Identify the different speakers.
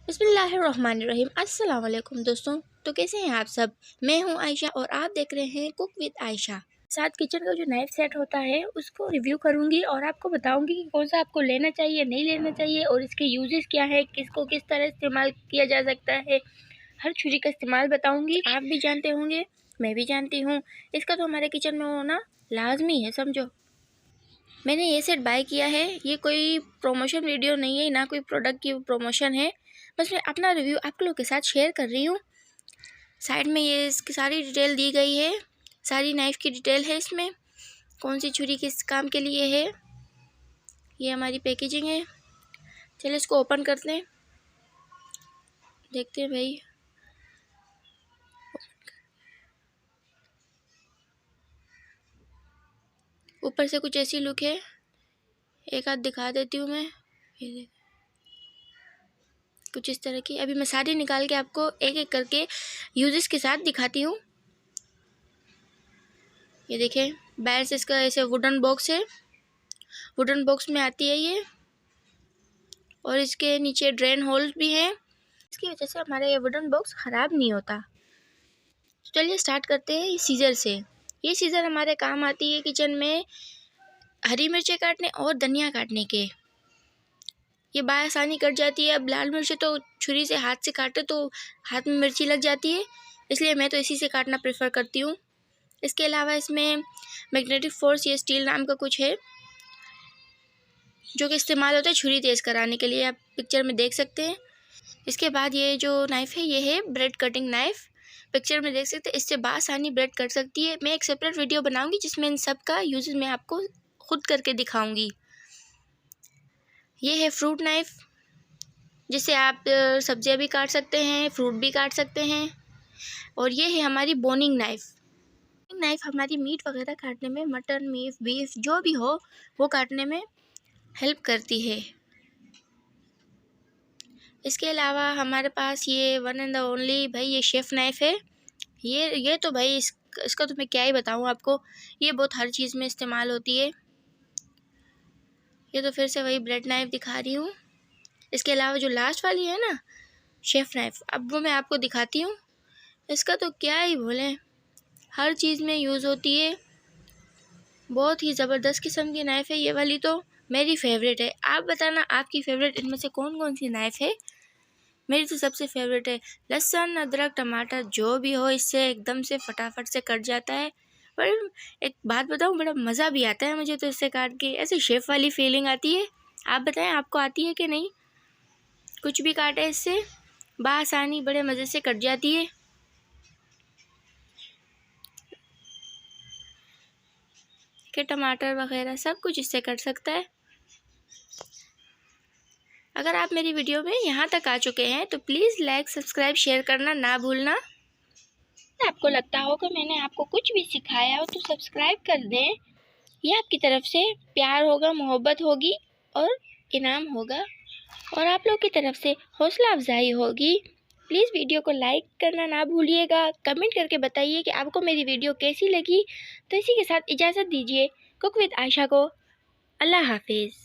Speaker 1: बिस्मिल्लाहिर्रहमानिर्रहीम। अस्सलाम वालेकुम दोस्तों। तो कैसे हैं आप सब? मैं हूं आयशा और आप देख रहे हैं कुक विद आयशा। साथ किचन का जो नाइफ सेट होता है उसको रिव्यू करूंगी और आपको बताऊंगी कि कौन सा आपको लेना चाहिए, नहीं लेना चाहिए और इसके यूजेस क्या है, किसको किस तरह इस्तेमाल किया जा सकता है। हर छुरी का इस्तेमाल बताऊंगी। आप भी जानते होंगे, मैं भी जानती हूँ, इसका तो हमारे किचन में होना लाजमी है, समझो। मैंने ये सेट बाय किया है, ये कोई प्रमोशन वीडियो नहीं है, ना कोई प्रोडक्ट की प्रमोशन है, बस मैं अपना रिव्यू आप लोगों के साथ शेयर कर रही हूँ। साइड में ये इसकी सारी डिटेल दी गई है, सारी नाइफ़ की डिटेल है इसमें, कौन सी छुरी किस काम के लिए है। ये हमारी पैकेजिंग है। चलिए इसको ओपन करते हैं, देखते हैं भाई। ऊपर से कुछ ऐसी लुक है, एक हाथ दिखा देती हूँ मैं, ये कुछ इस तरह की। अभी मैं सारी निकाल के आपको एक एक करके यूजेस के साथ दिखाती हूँ। ये देखें, बाहर से इसका ऐसे वुडन बॉक्स है, वुडन बॉक्स में आती है ये, और इसके नीचे ड्रेन होल भी हैं। इसकी वजह से हमारा ये वुडन बॉक्स ख़राब नहीं होता। चलिए स्टार्ट करते हैं सीज़र से। ये सीज़र हमारे काम आती है किचन में हरी मिर्चें काटने और धनिया काटने के। ये बाआसानी कट जाती है। अब लाल मिर्चें तो छुरी से हाथ से काटे तो हाथ में मिर्ची लग जाती है, इसलिए मैं तो इसी से काटना प्रेफर करती हूँ। इसके अलावा इसमें मैग्नेटिक फोर्स, ये स्टील नाम का कुछ है जो कि इस्तेमाल होता है छुरी तेज़ कराने के लिए, आप पिक्चर में देख सकते हैं। इसके बाद ये जो नाइफ़ है, ये है ब्रेड कटिंग नाइफ़, पिक्चर में देख सकते हैं। इससे बासानी ब्रेड कट सकती है। मैं एक सेपरेट वीडियो बनाऊंगी जिसमें इन सब का यूज़ मैं आपको खुद करके दिखाऊंगी। ये है फ्रूट नाइफ़, जिससे आप सब्जियां भी काट सकते हैं, फ्रूट भी काट सकते हैं। और ये है हमारी बोनिंग नाइफ़। नाइफ़ हमारी मीट वगैरह काटने में, मटन, मीट, बीफ जो भी हो वो काटने में हेल्प करती है। इसके अलावा हमारे पास ये वन एंड द ओनली भाई ये शेफ़ नाइफ़ है। ये तो भाई इसका तो मैं क्या ही बताऊँ आपको, ये बहुत हर चीज़ में इस्तेमाल होती है। ये तो फिर से वही ब्रेड नाइफ़ दिखा रही हूँ। इसके अलावा जो लास्ट वाली है ना शेफ़ नाइफ़, अब वो मैं आपको दिखाती हूँ। इसका तो क्या ही बोलें, हर चीज़ में यूज़ होती है। बहुत ही ज़बरदस्त किस्म की नाइफ़ है ये वाली, तो मेरी फेवरेट है। आप बताना आपकी फ़ेवरेट इनमें से कौन कौन सी नाइफ़ है। मेरी तो सबसे फेवरेट है। लहसुन, अदरक, टमाटर जो भी हो, इससे एकदम से फटाफट से कट जाता है। पर एक बात बताऊँ, बड़ा मज़ा भी आता है मुझे तो इससे काट के, ऐसे शेफ़ वाली फीलिंग आती है। आप बताएं आपको आती है कि नहीं? कुछ भी काटे इससे बासानी बड़े मज़े से कट जाती है। कि टमाटर वगैरह सब कुछ इससे कट सकता है। अगर आप मेरी वीडियो में यहाँ तक आ चुके हैं तो प्लीज़ लाइक, सब्सक्राइब, शेयर करना ना भूलना। आपको लगता हो कि मैंने आपको कुछ भी सिखाया हो तो सब्सक्राइब कर दें। ये आपकी तरफ से प्यार होगा, मोहब्बत होगी और इनाम होगा, और आप लोग की तरफ से हौसला अफजाई होगी। प्लीज़ वीडियो को लाइक करना ना भूलिएगा। कमेंट करके बताइए कि आपको मेरी वीडियो कैसी लगी। तो इसी के साथ इजाज़त दीजिए कुक विद आयशा को। अल्लाह हाफिज़।